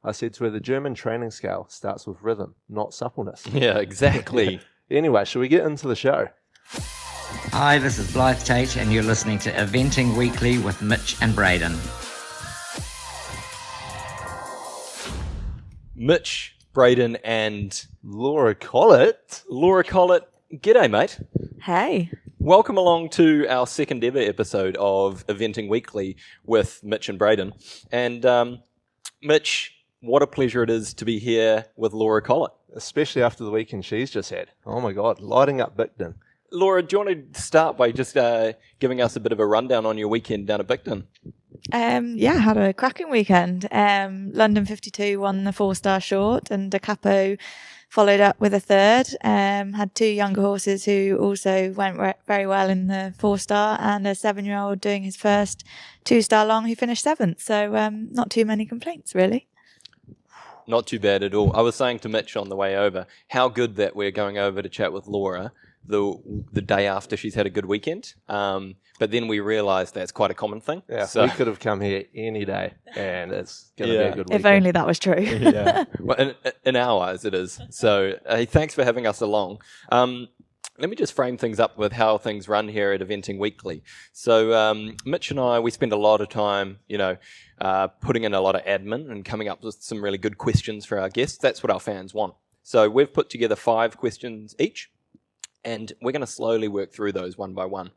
I said to her, the German training scale starts with rhythm, not suppleness. Yeah, exactly. Anyway, shall we get into the show? Hi, this is Blythe Tate, and you're listening to Eventing Weekly with Mitch and Braden. Mitch, Braden, and Laura Collett. Laura Collett. G'day, mate. Hey. Welcome along to our second ever episode of Eventing Weekly with Mitch and Braden. And Mitch, what a pleasure it is to be here with Laura Collett. Especially after the weekend she's just had. Oh my God, lighting up Bicton. Laura, do you want to start by just giving us a bit of a rundown on your weekend down at Bicton? Yeah, had a cracking weekend. London 52 won the 4-star short, and Da Capo followed up with a third. Had two younger horses who also went very well in the 4-star, and a 7-year-old doing his first 2-star long who finished 7th. So not too many complaints, really. Not too bad at all. I was saying to Mitch on the way over, how good that we're going over to chat with Laura the day after she's had a good weekend. But then we realised that's quite a common thing. Yeah, so we could have come here any day and it's going to be a good weekend. If only that was true. Yeah. Well, in our eyes it is. So thanks for having us along. Let me just frame things up with how things run here at Eventing Weekly. So Mitch and I, we spend a lot of time, putting in a lot of admin and coming up with some really good questions for our guests. That's what our fans want. So we've put together 5 questions each, and we're going to slowly work through those one by one.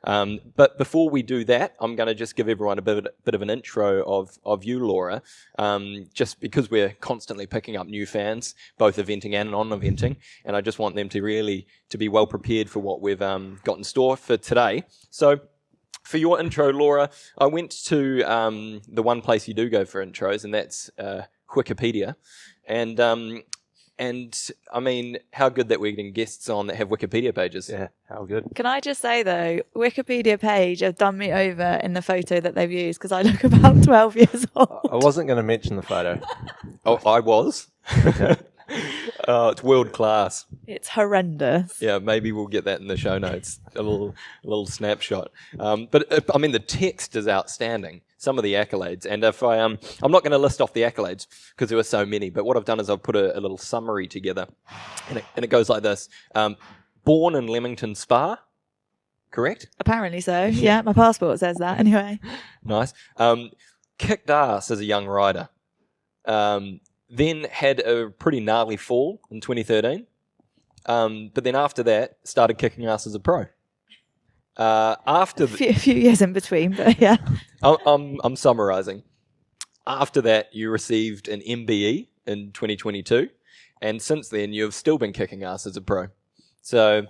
But before we do that, I'm going to just give everyone a bit of an intro of you, Laura, just because we're constantly picking up new fans, both eventing and non-eventing, and I just want them to be well prepared for what we've got in store for today. So for your intro, Laura, I went to the one place you do go for intros, and that's Wikipedia. And I mean, how good that we're getting guests on that have Wikipedia pages. Yeah, how good. Can I just say, though, Wikipedia page have done me over in the photo that they've used, because I look about 12 years old. I wasn't going to mention the photo. Oh, I was? It's world class. It's horrendous. Yeah, maybe we'll get that in the show notes, a little snapshot. But I mean, the text is outstanding. Some of the accolades, and if I'm not going to list off the accolades because there were so many. But what I've done is I've put a little summary together, and it goes like this: born in Leamington Spa, correct? Apparently so. Yeah, my passport says that anyway. Nice. Kicked ass as a young rider. Then had a pretty gnarly fall in 2013. But then after that, started kicking ass as a pro. A few years in between, but yeah. I'm summarising. After that, you received an MBE in 2022, and since then, you've still been kicking ass as a pro. So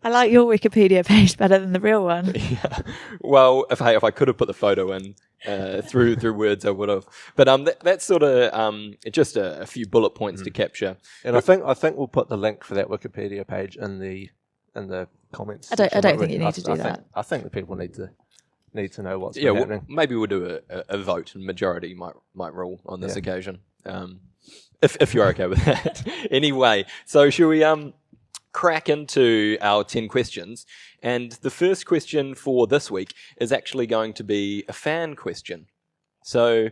I like your Wikipedia page better than the real one. Yeah. Well, if I could have put the photo in through words, I would have. But that's sort of just a few bullet points to capture. And I think we'll put the link for that Wikipedia page in the comments. I don't think you need to do that. I think the people need to know what's happening. Well, maybe we'll do a vote, and majority might rule on this occasion. If you're okay with that. Anyway, so shall we crack into our 10 questions? And the first question for this week is actually going to be a fan question. So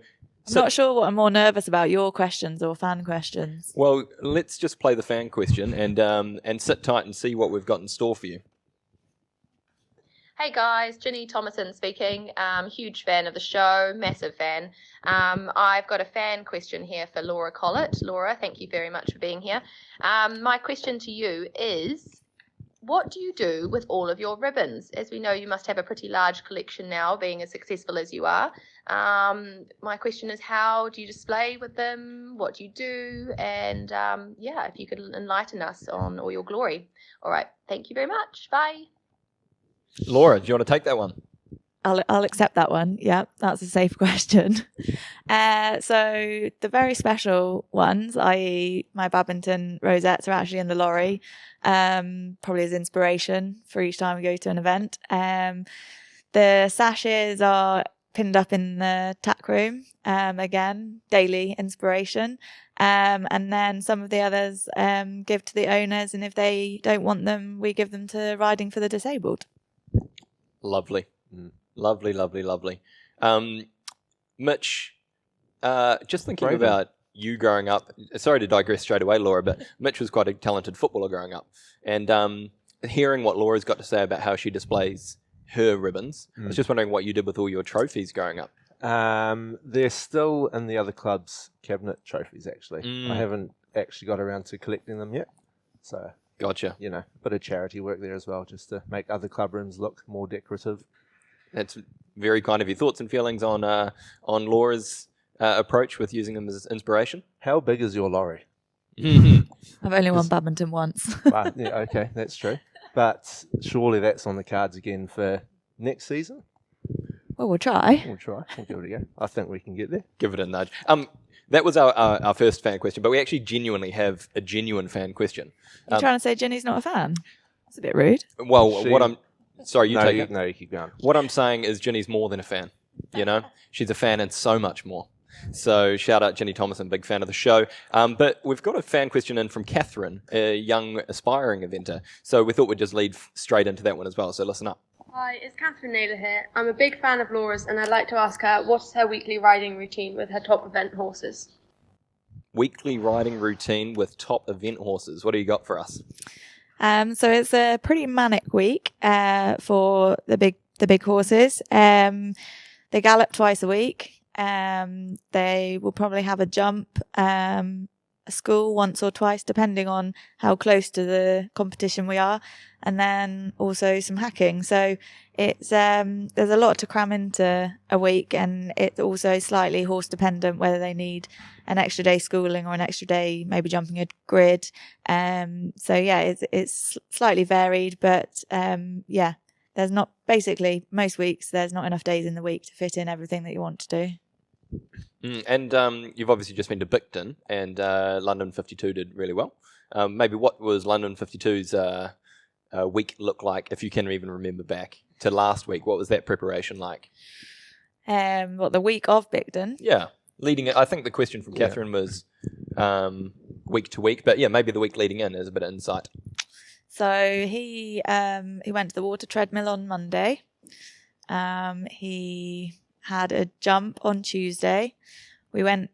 I'm not sure what I'm more nervous about, your questions or fan questions. Well, let's just play the fan question and sit tight and see what we've got in store for you. Hey guys, Ginny Thomason speaking. Huge fan of the show, massive fan. I've got a fan question here for Laura Collett. Laura, thank you very much for being here. My question to you is, what do you do with all of your ribbons? As we know, you must have a pretty large collection now, being as successful as you are. My question is, how do you display with them? What do you do? And if you could enlighten us on all your glory. All right, thank you very much. Bye. Laura, do you want to take that one? I'll accept that one. Yeah, that's a safe question. So the very special ones, i.e. my Badminton rosettes, are actually in the lorry, probably as inspiration for each time we go to an event. The sashes are pinned up in the tack room, again, daily inspiration. And then some of the others give to the owners, and if they don't want them, we give them to Riding for the Disabled. Lovely. Lovely. Mitch, just thinking Braden. about you growing up. Sorry to digress straight away, Laura, but Mitch was quite a talented footballer growing up. And hearing what Laura's got to say about how she displays her ribbons, I was just wondering what you did with all your trophies growing up. They're still in the other club's cabinet trophies, actually. I haven't actually got around to collecting them yet. So, Gotcha. you know, a bit of charity work there as well, just to make other club rooms look more decorative. That's very kind of you. Thoughts and feelings on Laura's approach with using them as inspiration? How big is your lorry? I've only won badminton once. Well, yeah, okay, that's true. But surely that's on the cards again for next season? Well, we'll try. We'll try. We'll give it a go. I think we can get there. Give it a nudge. That was our first fan question, but we actually genuinely have a genuine fan question. You're trying to say Ginny's not a fan? That's a bit rude. Well, She- what I'm... Sorry, you take it. No, you keep going. What I'm saying is Ginny's more than a fan, you know? She's a fan and so much more. So shout out Ginny Thomason, big fan of the show. But we've got a fan question in from Catherine, a young aspiring eventer. So we thought we'd just lead straight into that one as well. So listen up. Hi, it's Catherine Naylor here. I'm a big fan of Laura's and I'd like to ask her what's her weekly riding routine with her top event horses? Weekly riding routine with top event horses. What do you got for us? So it's a pretty manic week for the big horses. They gallop twice a week. They will probably have a jump, a school once or twice, depending on how close to the competition we are, and then also some hacking. So it's there's a lot to cram into a week, and it's also slightly horse dependent whether they need an extra day schooling or an extra day maybe jumping a grid. So yeah, it's slightly varied, but yeah, there's not basically most weeks there's not enough days in the week to fit in everything that you want to do. And you've obviously just been to Bicton, and London 52 did really well. Maybe what was London 52's week look like, if you can even remember back to last week? What was that preparation like? What, the week of Bicton? Yeah, leading it. I think the question from Catherine was week to week, but yeah, maybe the week leading in is a bit of insight. So he went to the water treadmill on Monday. He had a jump on Tuesday. We went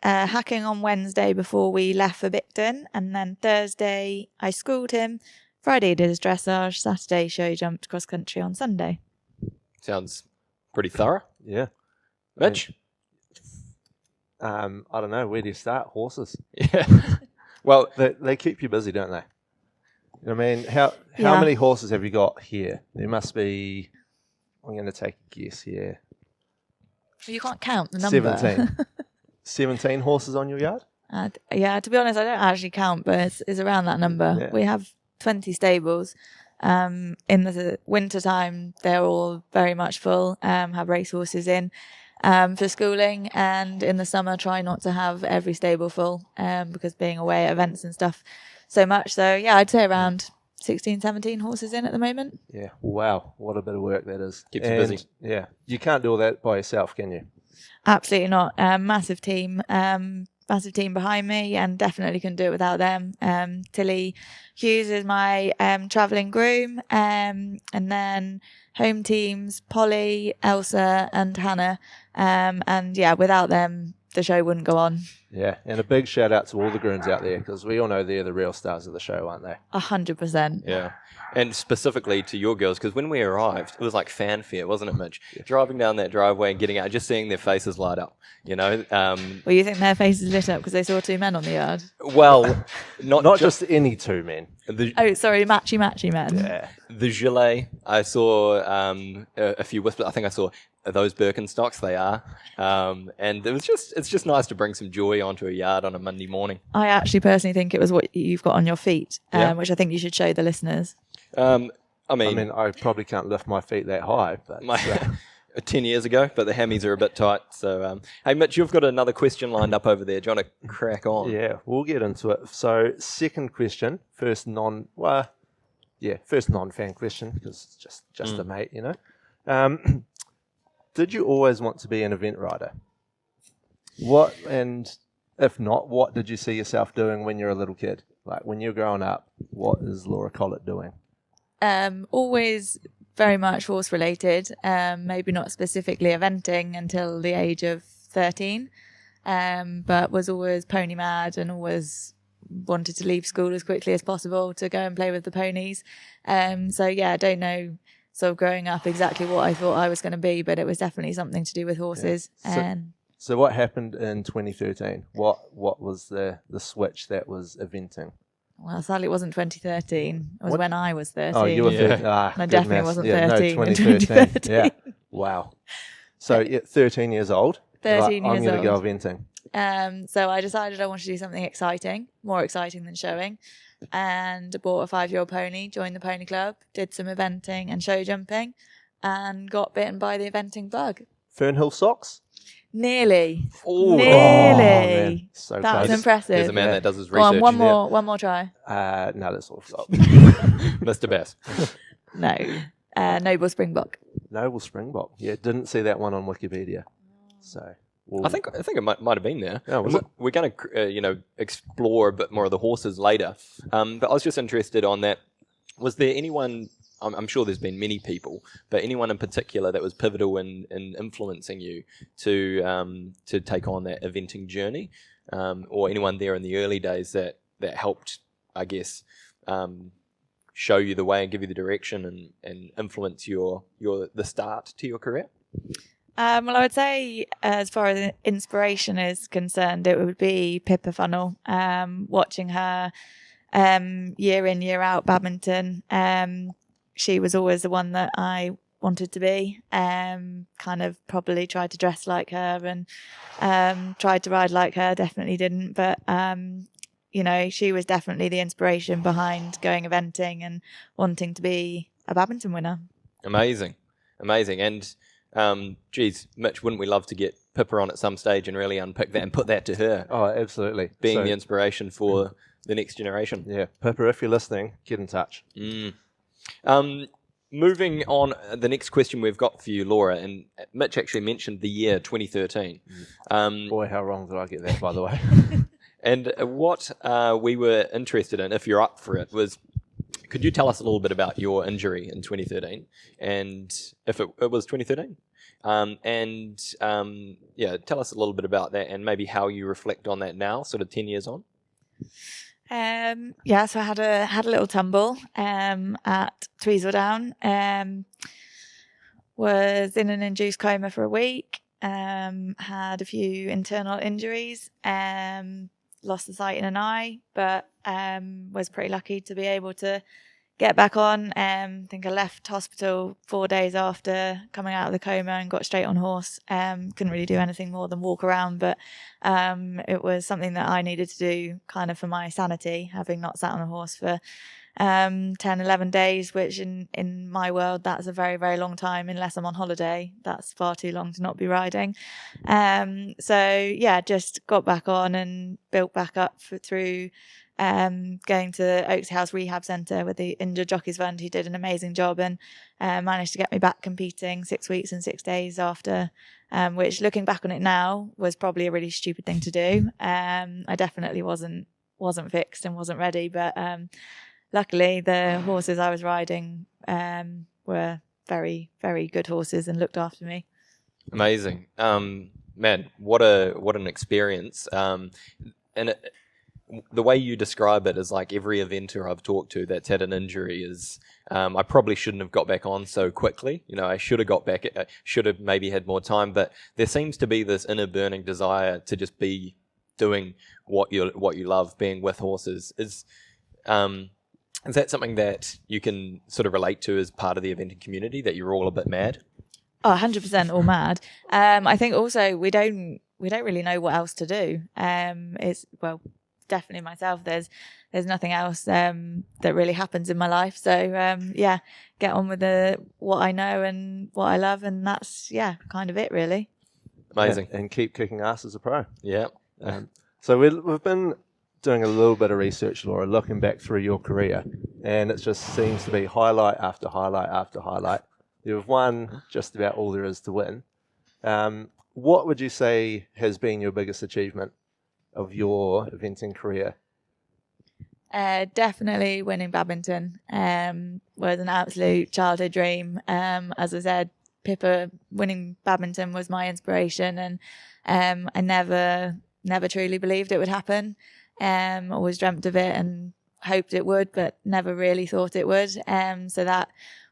hacking on Wednesday before we left for Bicton, and then Thursday I schooled him. Friday he did his dressage. Saturday show jumped cross country on Sunday. Sounds pretty thorough. Yeah. Mitch? I don't know. Where do you start? Horses. Yeah. Well, They keep you busy, don't they? You know what I mean? How Yeah. many horses have you got here? There must be, I'm going to take a guess here, You can't count the number. 17. 17 horses on your yard? Yeah, to be honest, I don't actually count, but it's around that number. Yeah. We have 20 stables. In the winter time, they're all very much full, have racehorses in for schooling, and in the summer try not to have every stable full because being away at events and stuff so much. So yeah, I'd say around 16, 17 horses in at the moment. Yeah. Wow. What a bit of work that is. Keeps you busy. Yeah. You can't do all that by yourself, can you? Absolutely not. Massive team behind me, and definitely couldn't do it without them. Tilly Hughes is my travelling groom, and then home teams Polly, Elsa, and Hannah. And yeah, without them, the show wouldn't go on. Yeah. And a big shout out to all the grooms out there, because we all know they're the real stars of the show, aren't they? 100%. yeah. And specifically to your girls, because when we arrived, it was like fanfare, wasn't it, Mitch? Driving down that driveway and getting out, just seeing their faces light up, you know? Well, you think their faces lit up because they saw two men on the yard? Well, Not just any two men. the, Oh, sorry, matchy men. Yeah. the gilet. I saw a few whispers. I think I saw those Birkenstocks. They are, and it's just nice to bring some joy onto a yard on a Monday morning. I actually personally think it was what you've got on your feet, Yeah. which I think you should show the listeners. I I mean, mean, I probably can't lift my feet that high, but 10 years ago, but the hammies are a bit tight. So, hey, Mitch, you've got another question lined up over there. Do you want to crack on? yeah, we'll get into it. So, second question, first non-fan question, because it's just a mate, you know. Did you always want to be an event rider? What, and if not, what did you see yourself doing when you're a little kid? Like when you're growing up, what is Laura Collett doing? Always very much horse related, maybe not specifically eventing until the age of 13. but was always pony mad and always wanted to leave school as quickly as possible to go and play with the ponies. So yeah, I don't know sort of growing up exactly what I thought I was going to be, but it was definitely something to do with horses. So what happened in 2013? What was the switch that was eventing? Well, sadly, it wasn't 2013. It was when I was 13. Oh, you were 13. I definitely wasn't 13. No, in 2013. Yeah. Wow. So 13 years old. 13 I'm years going to go old. eventing. So I decided I wanted to do something exciting, more exciting than showing, and bought a 5-year-old pony, joined the pony club, did some eventing and show jumping, and got bitten by the eventing bug. Fernhill socks? Nearly. Ooh. Nearly. Oh, man. So That's close. impressive. There's a man that does his Go on, research. one more try. No, that's all stop. Mr. Bass. No. Noble Springbok. Noble Springbok. Yeah, didn't see that one on Wikipedia. So I think it might have been there. Oh, was it? We're going to explore a bit more of the horses later. But I was just interested on that. Was there anyone? I'm sure there's been many people, but anyone in particular that was pivotal in influencing you to take on that eventing journey, or anyone there in the early days that helped, I guess, show you the way and give you the direction and influence the start to your career? Well, I would say as far as inspiration is concerned, it would be Pippa Funnell. Watching her year in, year out badminton. She was always the one that I wanted to be. Kind of probably tried to dress like her and tried to ride like her. Definitely didn't, but she was definitely the inspiration behind going eventing and wanting to be a badminton winner. Amazing. And geez, Mitch, wouldn't we love to get Pippa on at some stage and really unpick that and put that to her? Oh, absolutely. Being the inspiration for the next generation. Yeah, Pippa, if you're listening, get in touch. Moving on, the next question we've got for you, Laura, and Mitch actually mentioned the year 2013. Boy, how wrong did I get that, by the way? And what we were interested in, if you're up for it, was could you tell us a little bit about your injury in 2013, and if it was 2013? Tell us a little bit about that and maybe how you reflect on that now, sort of 10 years on. So I had a little tumble at Tweedledown. Was in an induced coma for a week. Had a few internal injuries. Lost the sight in an eye, but was pretty lucky to be able to get back on. I think I left hospital 4 days after coming out of the coma and got straight on horse. Couldn't really do anything more than walk around, but it was something that I needed to do kind of for my sanity, having not sat on a horse for 10, 11 days, which in my world, that's a very, very long time. Unless I'm on holiday, that's far too long to not be riding. Just got back on and built back up through going to Oaks House Rehab Centre with the Injured Jockeys Fund, who did an amazing job and managed to get me back competing 6 weeks and 6 days after, which looking back on it now was probably a really stupid thing to do. I definitely wasn't fixed and wasn't ready, but luckily the horses I was riding were very, very good horses and looked after me. Amazing. Man, what an experience. The way you describe it is like every eventer I've talked to that's had an injury is, I probably shouldn't have got back on so quickly. I should have got back, should have maybe had more time, but there seems to be this inner burning desire to just be doing what you love, being with horses. Is that something that you can sort of relate to as part of the eventing community, that you're all a bit mad? Oh, 100% all mad. I think also we don't really know what else to do. Definitely myself, there's nothing else that really happens in my life, so get on with what I know and what I love, and that's kind of it really. Amazing. And keep kicking ass as a pro. Yeah. So we've been doing a little bit of research, Laura, looking back through your career, and it just seems to be highlight after highlight after highlight. You've won just about all there is to win. What would you say has been your biggest achievement of your eventing career? Definitely winning badminton was an absolute childhood dream. As I said, Pippa winning badminton was my inspiration, and I never truly believed it would happen. Always dreamt of it and hoped it would, but never really thought it would. So that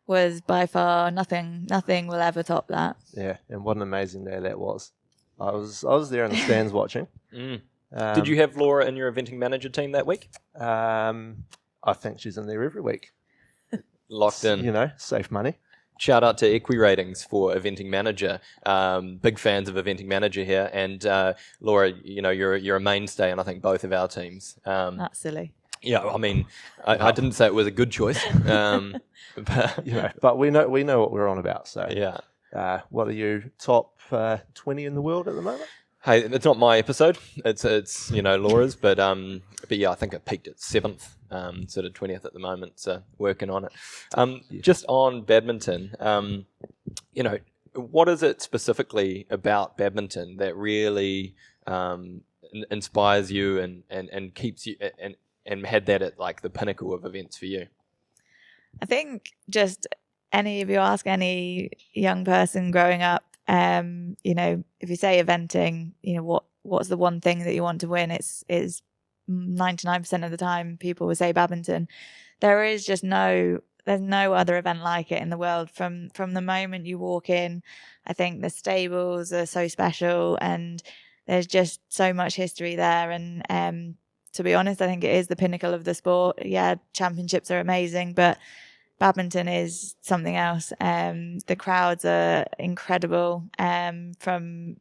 was by far nothing will ever top that. Yeah, and what an amazing day that was. I was there in the stands watching. Did you have Laura in your eventing manager team that week? I think she's in there every week. Locked in. You know, safe money. Shout out to Equi Ratings for Eventing Manager. Big fans of Eventing Manager here. And Laura, you know, you're a mainstay in I think both of our teams. That's silly. Yeah, I mean, I didn't say it was a good choice. But, You know, but we know what we're on about. So yeah. what are you, top 20 in the world at the moment? Hey, it's not my episode. It's you know Laura's, but yeah, I think it peaked at 7th, sort of 20th at the moment. So working on it. Just on badminton, you know, what is it specifically about badminton that really inspires you and keeps you and had that at like the pinnacle of events for you? I think just if you ask any young person growing up, you know, if you say eventing, you know, what's the one thing that you want to win? It's 99% of the time people will say badminton. There's no other event like it in the world. From the moment you walk in, I think the stables are so special and there's just so much history there. And to be honest, I think it is the pinnacle of the sport. Yeah, championships are amazing, but badminton is something else. The crowds are incredible. From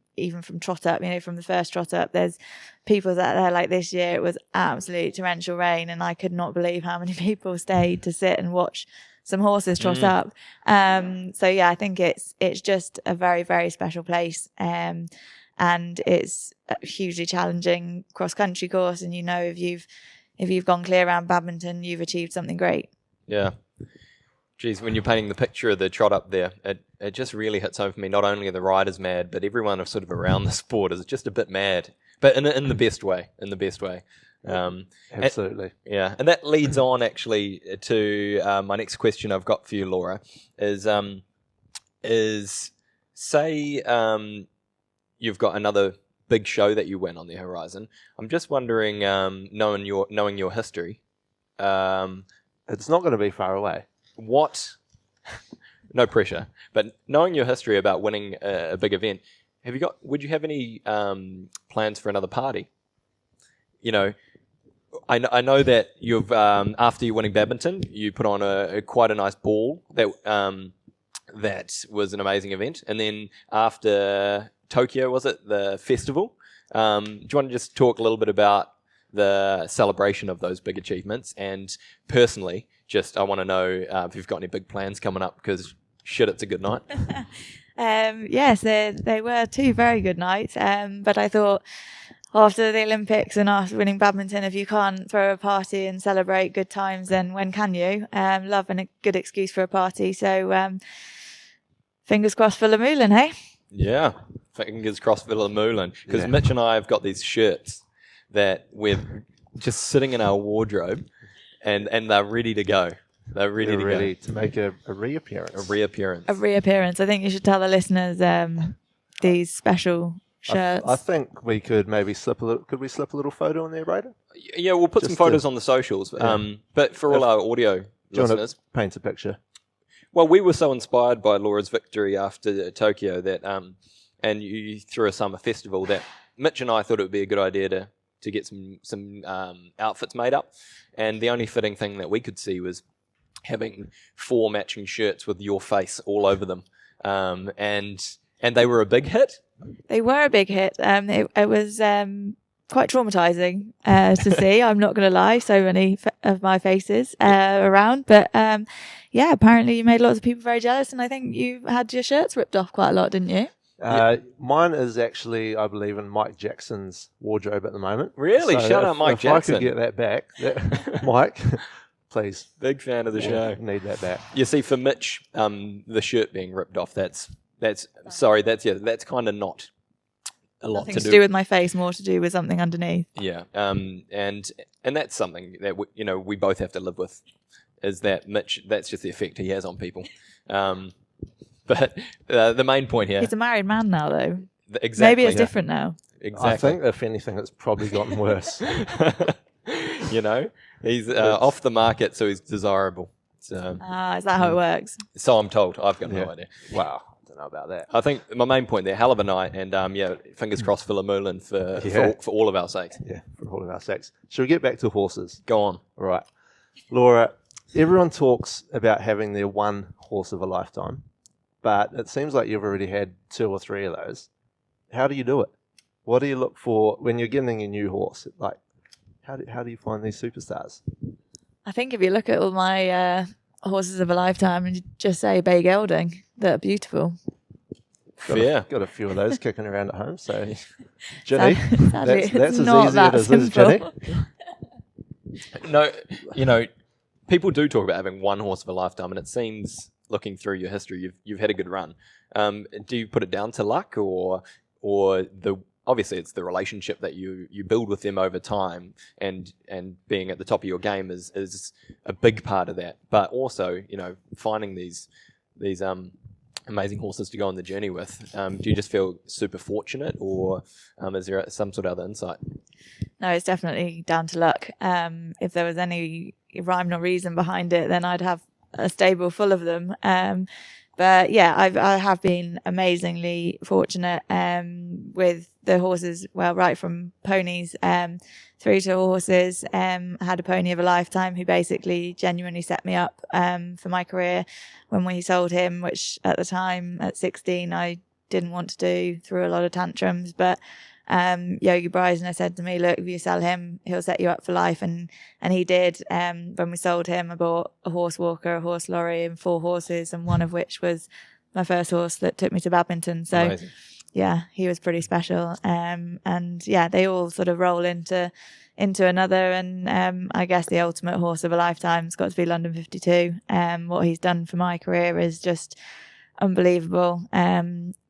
trot up, you know, from the first trot up, there's people that are there. Like this year, it was absolute torrential rain, and I could not believe how many people stayed to sit and watch some horses trot up. So yeah, I think it's just a very, very special place. And it's a hugely challenging cross country course, and you know if you've gone clear around badminton, you've achieved something great. Yeah. Geez, when you're painting the picture of the trot up there, it just really hits home for me. Not only are the riders mad, but everyone sort of around the sport is just a bit mad, but in the best way. Absolutely. And that leads on actually to my next question I've got for you, Laura, is say you've got another big show that you win on the horizon. I'm just wondering, knowing your history, It's not going to be far away. No pressure, but knowing your history about winning a big event, would you have any plans for another party? You know, I know that you've after you winning badminton, you put on quite a nice ball that was an amazing event, and then after Tokyo, was it the festival? Do you want to just talk a little bit about the celebration of those big achievements? And personally, I want to know if you've got any big plans coming up, because shit, it's a good night. Yes, they were two very good nights. But I thought after the Olympics and after winning badminton, if you can't throw a party and celebrate good times, then when can you? Love and a good excuse for a party. So fingers crossed for Lamoulan, hey? Yeah, fingers crossed for Lamoulan. Because Mitch and I have got these shirts that we're just sitting in our wardrobe, and they're ready to go. They're ready to make a reappearance. A reappearance. I think you should tell the listeners these special shirts. I think we could maybe slip a little photo in there, Brayden? Yeah, we'll put some photos on the socials. But for all our audio listeners, paint a picture. Well, we were so inspired by Laura's victory after Tokyo that, and you threw a summer festival, that Mitch and I thought it would be a good idea to get some outfits made up, and the only fitting thing that we could see was having 4 matching shirts with your face all over them, and they were a big hit. They were a big hit. It was quite traumatizing to see. I'm not going to lie, so many of my faces around, but yeah, apparently you made lots of people very jealous, and I think you had your shirts ripped off quite a lot, didn't you? Mine is actually, I believe, in Mike Jackson's wardrobe at the moment. Really? So shout out Mike Jackson. If I could get that back, Mike, please. Big fan of the show. Need that back. You see, for Mitch, the shirt being ripped off, that's kind of not a lot Nothing to do with my face, more to do with something underneath. Yeah, and that's something that we both have to live with. Is that Mitch? That's just the effect he has on people. But the main point here. He's a married man now, though. Exactly. Maybe it's different now. Exactly. I think, if anything, it's probably gotten worse. You know, he's off the market, so he's desirable. So, Is that how it works? so I'm told. I've got no idea. Wow. I don't know about that. I think my main point there, hell of a night, and fingers crossed for Lamulin for all of our sakes. Yeah, for all of our sakes. Shall we get back to horses? Go on. All right. Laura, everyone talks about having their one horse of a lifetime, but it seems like you've already had 2 or 3 of those. How do you do it? What do you look for when you're getting a new horse? Like, how do you find these superstars? I think if you look at all my horses of a lifetime and you just say bay gelding, they're beautiful. Got a few of those kicking around at home. So, Ginny, Sadly, that's it's not as easy that as it is, simple. Ginny. No, people do talk about having one horse of a lifetime, and it seems, looking through your history, you've had a good run. Do you put it down to luck, or obviously it's the relationship that you build with them over time, and being at the top of your game is a big part of that. But also, finding these amazing horses to go on the journey with. Do you just feel super fortunate, or is there some sort of other insight? No, it's definitely down to luck. If there was any rhyme or reason behind it, then I'd have a stable full of them. But yeah, I have been amazingly fortunate with the horses, well, right from ponies through to horses. I had a pony of a lifetime who basically genuinely set me up for my career when we sold him, which at the time, at 16, I didn't want to do, threw a lot of tantrums. But Yogi Bryson said to me, look, if you sell him, he'll set you up for life. And he did. When we sold him, I bought a horse walker, a horse lorry, and 4 horses, and one of which was my first horse that took me to badminton. So Amazing. Yeah, he was pretty special. And yeah, they all sort of roll into another. And I guess the ultimate horse of a lifetime's got to be London 52. What he's done for my career is just unbelievable.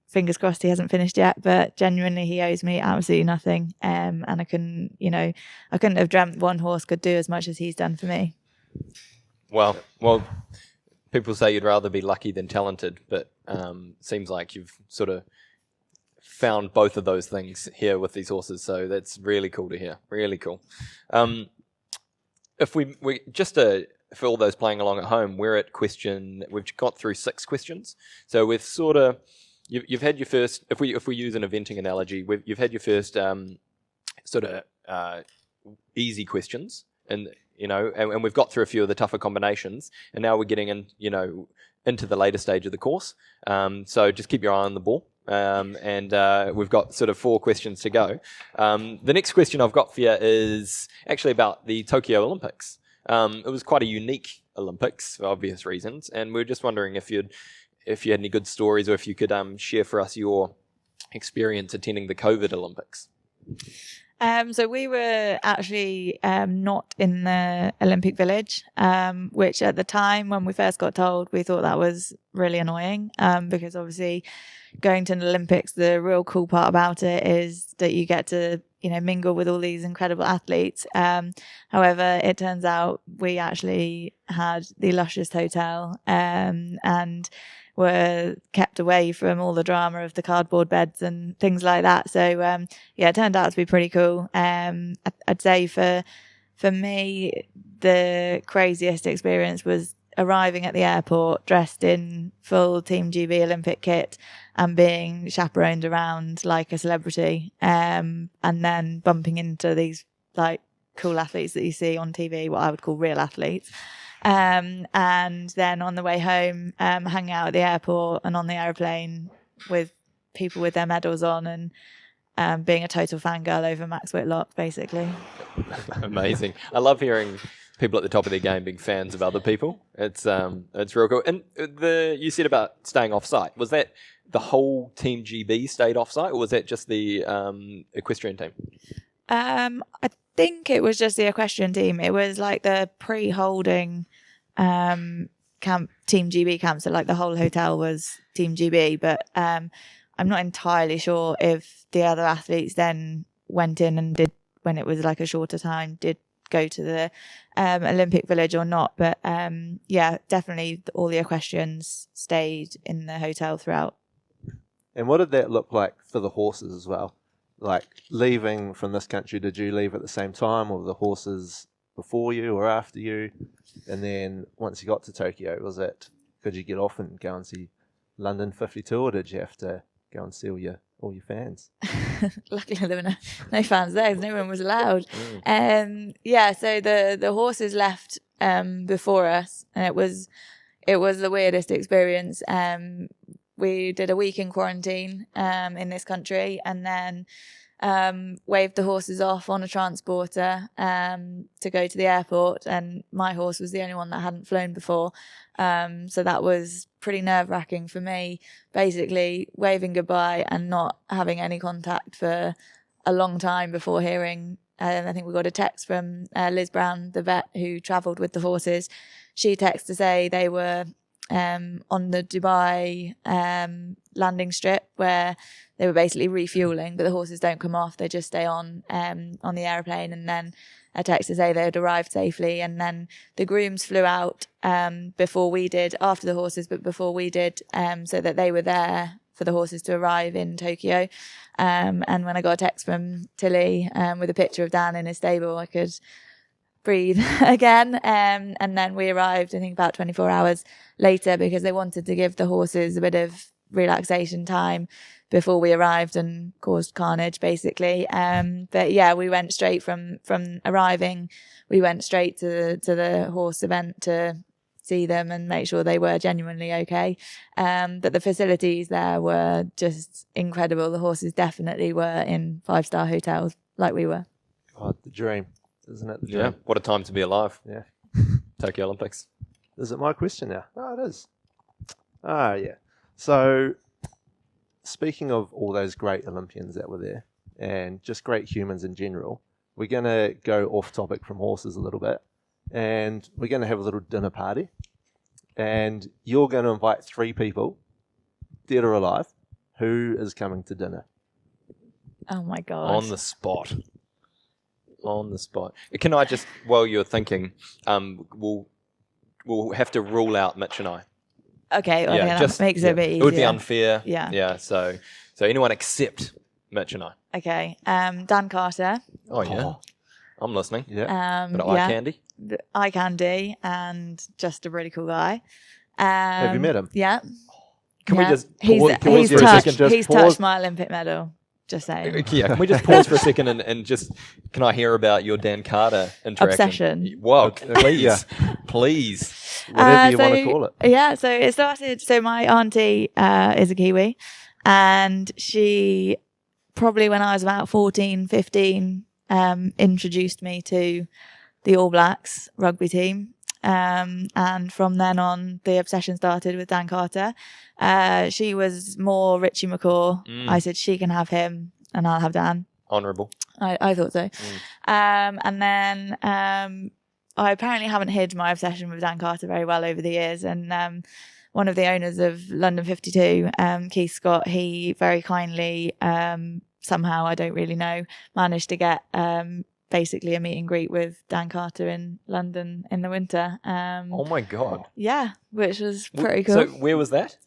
Fingers crossed he hasn't finished yet, but genuinely he owes me absolutely nothing. And I couldn't have dreamt one horse could do as much as he's done for me. Well, people say you'd rather be lucky than talented, but seems like you've sort of found both of those things here with these horses. So that's really cool to hear. Really cool. If we just for all those playing along at home, we've got through 6 questions. So we've sort of, you've had your first, if we use an eventing analogy, you've had your first sort of easy questions, and and we've got through a few of the tougher combinations, and now we're getting into the later stage of the course. So just keep your eye on the ball. And we've got sort of 4 questions to go. The next question I've got for you is actually about the Tokyo Olympics. It was quite a unique Olympics for obvious reasons, and we're just wondering if you had any good stories, or if you could share for us your experience attending the COVID Olympics. So we were actually not in the Olympic Village, which at the time when we first got told, we thought that was really annoying, because obviously going to an Olympics, the real cool part about it is that you get to mingle with all these incredible athletes. However, it turns out we actually had the luscious hotel and were kept away from all the drama of the cardboard beds and things like that. So it turned out to be pretty cool. I'd say for me, the craziest experience was arriving at the airport dressed in full Team GB Olympic kit and being chaperoned around like a celebrity, and then bumping into these like cool athletes that you see on TV, what I would call real athletes. And then on the way home, hanging out at the airport and on the aeroplane with people with their medals on, and being a total fangirl over Max Whitlock, basically. Amazing. I love hearing people at the top of their game being fans of other people. It's real cool. And you said about staying off site, was that the whole Team GB stayed off site, or was that just the equestrian team? I think it was just the equestrian team. It was like the pre-holding camp, Team GB camp. So like the whole hotel was Team GB, but I'm not entirely sure if the other athletes then went in and did, when it was like a shorter time, did go to the Olympic Village or not. But definitely all the equestrians stayed in the hotel throughout. And what did that look like for the horses as well? Like leaving from this country, did you leave at the same time, or were the horses before you or after you? And then once you got to Tokyo, could you get off and go and see London 52, or did you have to go and see all your fans? Luckily there were no fans there, 'cause no one was allowed. So the horses left before us, and it was the weirdest experience. We did a week in quarantine in this country, and then waved the horses off on a transporter to go to the airport, and my horse was the only one that hadn't flown before, so that was pretty nerve-wracking for me, basically waving goodbye and not having any contact for a long time before hearing, I think we got a text from Liz Brown, the vet who travelled with the horses. She texted to say they were on the Dubai landing strip, where they were basically refueling, but the horses don't come off, they just stay on the aeroplane. And then a text to say they had arrived safely, and then the grooms flew out before we did, after the horses, but before we did, so that they were there for the horses to arrive in Tokyo. And when I got a text from Tilly with a picture of Dan in his stable, I could breathe again. And then we arrived, I think, about 24 hours later, because they wanted to give the horses a bit of relaxation time before we arrived and caused carnage, basically. But yeah, we went straight from arriving, we went straight to the horse event to see them and make sure they were genuinely okay. But the facilities there were just incredible. The horses definitely were in 5-star hotels like we were. God, the dream, isn't it? The dream? Yeah, what a time to be alive. Yeah. Tokyo Olympics. Is it my question now? Oh, it is. Ah, yeah. So, speaking of all those great Olympians that were there, and just great humans in general, we're going to go off topic from horses a little bit, and we're going to have a little dinner party, and you're going to invite 3 people, dead or alive, who is coming to dinner. Oh my God. On the spot. Can I just, while you're thinking, we'll have to rule out Mitch and I. Okay, well, yeah, that makes it a bit easier. It would be unfair. Yeah. Yeah, so anyone except Mitch and I. Okay, Dan Carter. Oh, yeah. I'm listening. Yeah. Bit of eye candy. Eye candy, and just a really cool guy. Have you met him? Yeah. Can we just He's pause for a second? He's touched my Olympic medal. Just saying. Yeah, can we just pause for a second and just, can I hear about your Dan Carter interaction? Obsession. Whoa, please. Please. Whatever you want to call it. Yeah, so it started, so my auntie is a Kiwi, and she probably when I was about 14, 15, introduced me to the All Blacks rugby team. And from then on, the obsession started with Dan Carter. She was more Richie McCaw. I said she can have him and I'll have Dan. Honourable. I thought so. And then I apparently haven't hid my obsession with Dan Carter very well over the years. And one of the owners of London 52, Keith Scott, he very kindly, somehow, I don't really know, managed to get basically a meet and greet with Dan Carter in London in the winter. Oh my God. Yeah, which was pretty cool. So where was that?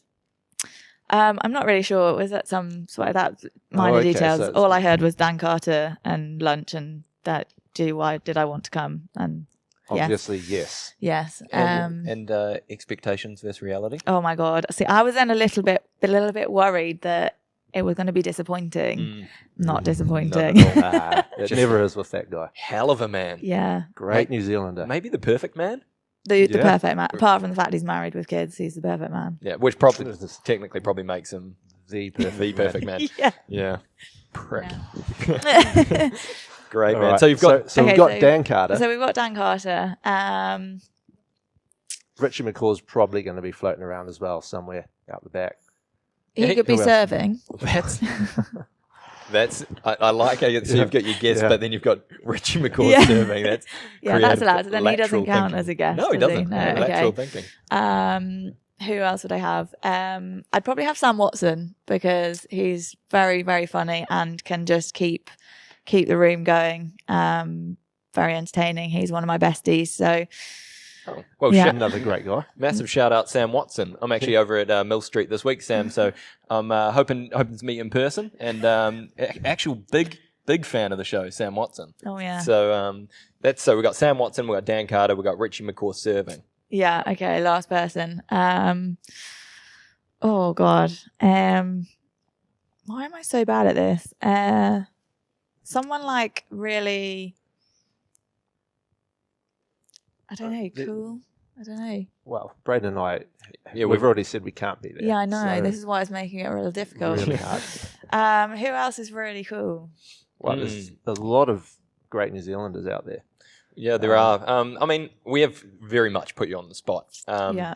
I'm not really sure. It was at some sort of that minor details. So all I heard was Dan Carter and lunch, and that, why did I want to come? And obviously, yes. Yes. And expectations versus reality? Oh my God. See, I was then a little bit worried that it was going to be disappointing. Not disappointing. It never is with that guy. Hell of a man. Yeah. Great New Zealander. Maybe the perfect man? The perfect man. Apart from the fact he's married with kids, he's the perfect man. Yeah, which probably technically probably makes him the perfect man. Yeah. Yeah. Prick. Yeah. Great, All man. right. So you've got... So we've got Dan Carter. So we've got Dan Carter. Richie McCaw's probably going to be floating around as well somewhere out the back. He could be serving. That's I like how you've got your guest, but then you've got Richie McCaw serving. That's that's allowed. So then he doesn't count thinking. as a guest. No, he doesn't. No, lateral okay. thinking. Who else would I have? I'd probably have Sam Watson, because he's very, very funny and can just keep the room going. Very entertaining. He's one of my besties. So Well, Yeah. Another great guy. massive shout out Sam Watson. I'm actually over at Mill Street this week, Sam. So I'm hoping to meet in person. And actual big fan of the show, Sam Watson. Oh yeah. So we got Sam Watson, we got Dan Carter, we got Richie McCaw serving. Yeah. Okay. Last person. Oh God. Why am I so bad at this? Someone like really. I don't know. Cool. I don't know. Well, Braden and I, Yeah, we've already said we can't be there. Yeah, I know. so This is why it's making it real difficult. really hard. Who else is really cool? Well, there's a lot of great New Zealanders out there. Yeah, there are. I mean, we have very much put you on the spot. Yeah.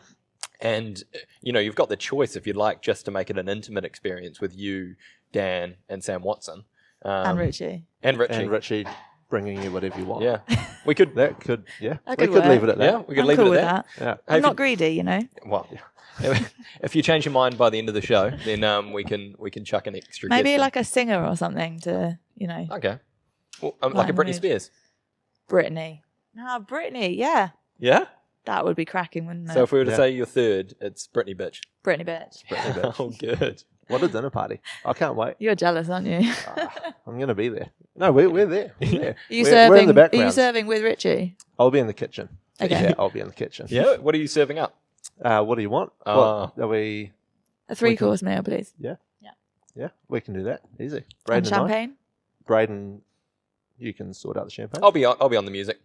And, you've got the choice, if you'd like, just to make it an intimate experience with you, Dan, and Sam Watson. And Richie. And Richie. And Richie bringing you whatever you want. Yeah. We could, That could, yeah. That we could could work. leave it at that. yeah, we could I'm leave cool it with at that. Yeah. Hey, I'm not greedy, Well, if you change your mind by the end of the show, then we can chuck an extra Maybe guest in. like a singer or something to, Okay. Well, like a Lighten Britney mood. Spears. Brittany. No, Brittany, yeah. Yeah? That would be cracking, wouldn't it? So if we were to Yeah. say you're third, it's Britney bitch. Brittany bitch. Britney bitch. Oh, good. What a dinner party. I can't wait. You're jealous, aren't you? I'm going to be there. No, we're there. We're there. Are you we're serving? in the Are you background. serving with Richie? I'll be in the kitchen. Okay. Yeah, I'll be in the kitchen. Yeah? What are you serving up? What do you want? Oh. What are we... A 3-course meal, please. Yeah, we can do that. Easy. And Braden and I. champagne. Braden, you can sort out the champagne. I'll be on the music.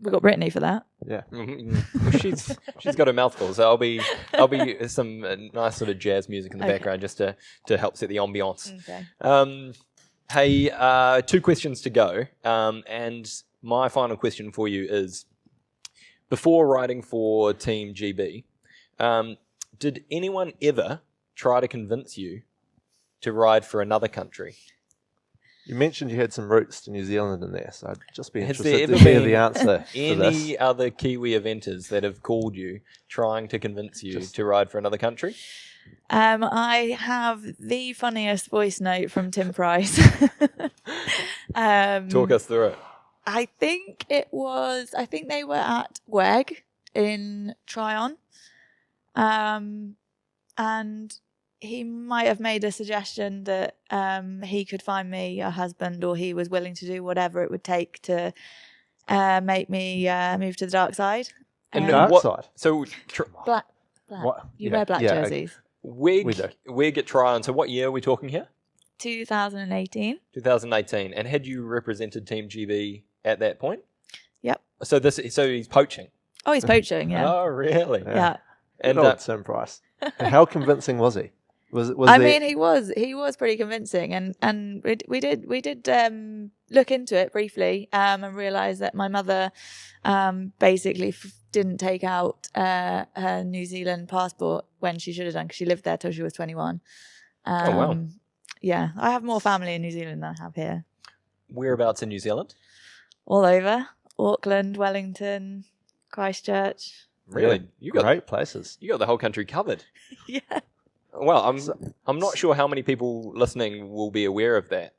We've got Brittany for that. Yeah. Well, she's got her mouth full, so I'll be some nice sort of jazz music in the Okay. background just to help set the ambiance. Okay. Hey, 2 questions to go, and my final question for you is: before riding for Team GB, did anyone ever try to convince you to ride for another country? You mentioned you had some roots to New Zealand in there, so I'd just be Has interested there to ever hear been the answer to this. Any other Kiwi eventers that have called you trying to convince you to ride for another country? I have the funniest voice note from Tim Price. Talk us through it. I think they were at WEG in Tryon. And he might have made a suggestion that he could find me a husband, or he was willing to do whatever it would take to make me move to the dark side. And Dark what- side. So Black. What? You Yeah, wear black yeah, jerseys. we do. get Tryon. So what year are we talking here? 2018. 2018. And had you represented Team GB at that point? Yep. So he's poaching. Oh, he's poaching, yeah. Oh, really? Yeah. And Good old Tim Price. How convincing was he? Was there... mean, he was pretty convincing, and we did look into it briefly, and realised that my mother basically didn't take out her New Zealand passport when she should have done, because she lived there till she was 21. Oh, wow. Yeah, I have more family in New Zealand than I have here. whereabouts in New Zealand? All over Auckland, Wellington, Christchurch. Really? Yeah, You got great places. you got the whole country covered. Yeah. Well, I'm not sure how many people listening will be aware of that.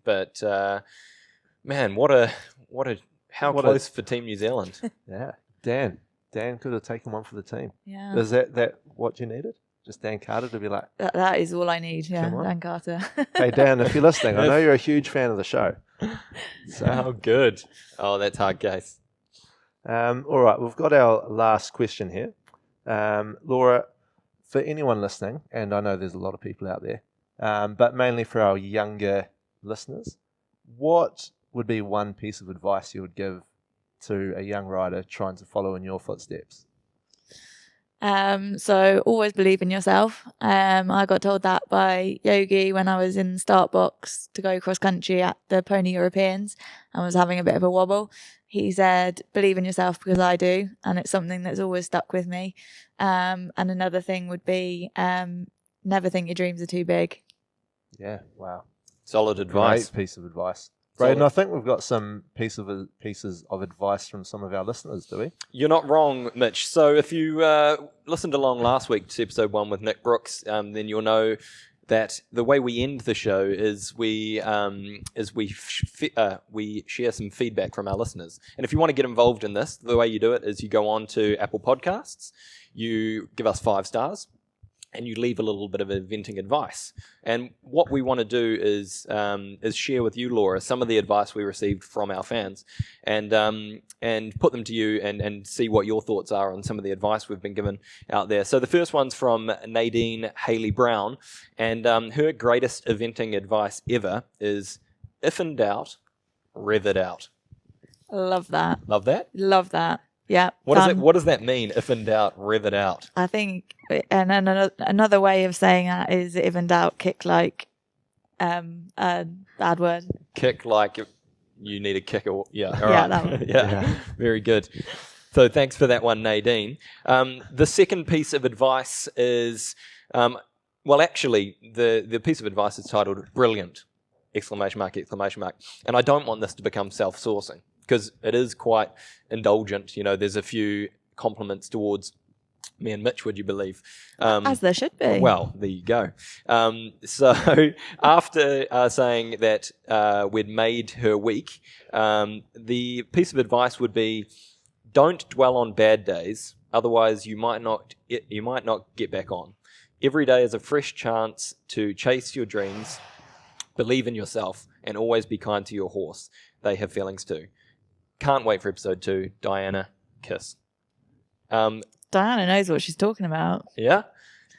But man, how close for Team New Zealand? Yeah. Dan could have taken one for the team. Yeah. Is that what you needed? Just Dan Carter to be like, That is all I need. Yeah, Come on. Dan Carter. hey, Dan, if you're listening, I know you're a huge fan of the show. Oh, good. Oh, that's hard case. All right, we've got our last question here. Laura, for anyone listening, and I know there's a lot of people out there, but mainly for our younger listeners, what would be one piece of advice you would give to a young rider trying to follow in your footsteps? So always believe in yourself. I got told that by Yogi when I was in the start box to go cross country at the Pony Europeans and was having a bit of a wobble. He said, believe in yourself, because I do. And it's something that's always stuck with me. And another thing would be, never think your dreams are too big. Yeah, wow. Solid advice. Great piece of advice. Braden, I think we've got some pieces of advice from some of our listeners, do we? You're not wrong, Mitch. So if you listened along last week to episode 1 with Nick Brooks, then you'll know that the way we end the show is we share some feedback from our listeners. And if you want to get involved in this, the way you do it is you go on to Apple Podcasts, you give us 5 stars, and you leave a little bit of eventing advice. And what we want to do is share with you, Laura, some of the advice we received from our fans, and put them to you and see what your thoughts are on some of the advice we've been given out there. So the first one's from Nadine Haley Brown, and her greatest eventing advice ever is, if in doubt, rev it out. Love that. Love that? Love that. Yeah. What does that mean? If in doubt, rev it out. I think, and then another way of saying that is, if in doubt, kick like a bad word. Kick like you need a kick, or yeah. All Yeah, right. that one. Yeah, very good. So thanks for that one, Nadine. The second piece of advice is, actually, the piece of advice is titled "Brilliant!" ! And I don't want this to become self-sourcing, because it is quite indulgent. You know, there's a few compliments towards me and Mitch, would you believe? As there should be. Well, there you go. So after saying that we'd made her week, the piece of advice would be, don't dwell on bad days, otherwise you might not get back on. Every day is a fresh chance to chase your dreams, believe in yourself, and always be kind to your horse. They have feelings too. Can't wait for episode 2. Diana, kiss. Diana knows what she's talking about. Yeah?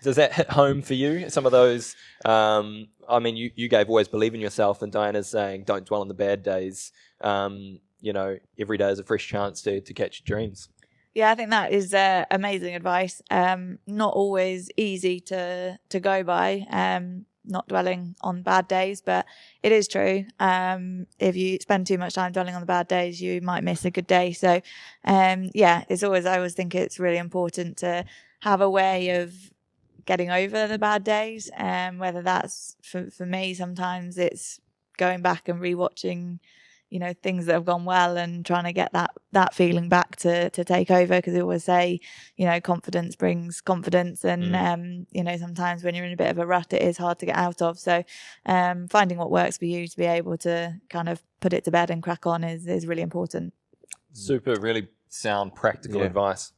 Does that hit home for you? Some of those, you gave always believe in yourself, and Diana's saying don't dwell on the bad days. Every day is a fresh chance to catch your dreams. Yeah, I think that is amazing advice. Not always easy to go by. Not dwelling on bad days, but it is true. If you spend too much time dwelling on the bad days, you might miss a good day. So, I always think it's really important to have a way of getting over the bad days. Whether that's for me, sometimes it's going back and rewatching, things that have gone well and trying to get that feeling back to take over, because they always say, confidence brings confidence, and sometimes when you're in a bit of a rut, it is hard to get out of. So finding what works for you to be able to kind of put it to bed and crack on is really important. Super, really sound practical advice.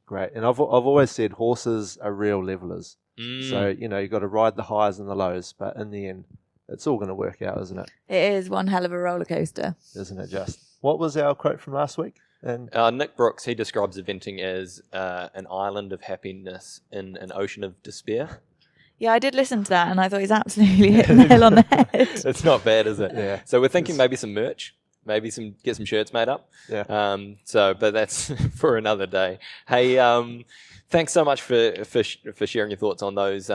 Great. And I've always said horses are real levelers. So, you've got to ride the highs and the lows, but in the end, it's all going to work out, isn't it? It is one hell of a roller coaster. Isn't it just? What was our quote from last week? And Nick Brooks, he describes eventing as an island of happiness in an ocean of despair. Yeah, I did listen to that, and I thought he's absolutely hit the nail on the head. It's not bad, is it? Yeah. So we're thinking maybe some merch, get some shirts made up. Yeah. But that's for another day. Hey, thanks so much for sharing your thoughts on those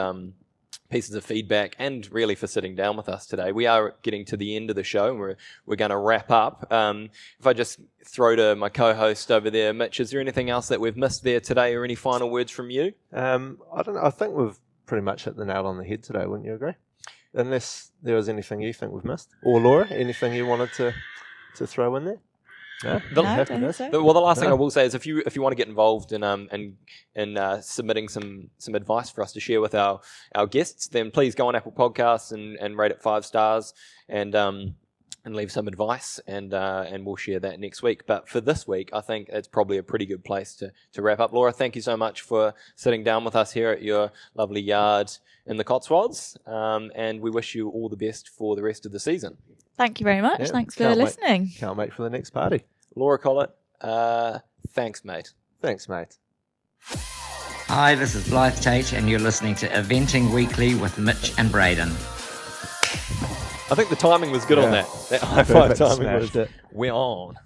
pieces of feedback, and really for sitting down with us today. We are getting to the end of the show, and we're going to wrap up. If I just throw to my co-host over there, Mitch, is there anything else that we've missed there today, or any final words from you? I don't know. I think we've pretty much hit the nail on the head today, wouldn't you agree? Unless there was anything you think we've missed. Or Laura, anything you wanted to throw in there? No, No, I don't think so. The last thing I will say is if you want to get involved in submitting some advice for us to share with our guests, then please go on Apple Podcasts and rate it 5 stars and leave some advice, and we'll share that next week. But for this week, I think it's probably a pretty good place to wrap up. Laura, thank you so much for sitting down with us here at your lovely yard in the Cotswolds, and we wish you all the best for the rest of the season. Thank you very much. Yeah, Thanks for listening. Can't wait for the next party. Laura Collett, thanks, mate. Thanks, mate. Hi, this is Blythe Tate, and you're listening to Eventing Weekly with Mitch and Braden. I think the timing was good on that. That high five timing was. We're on.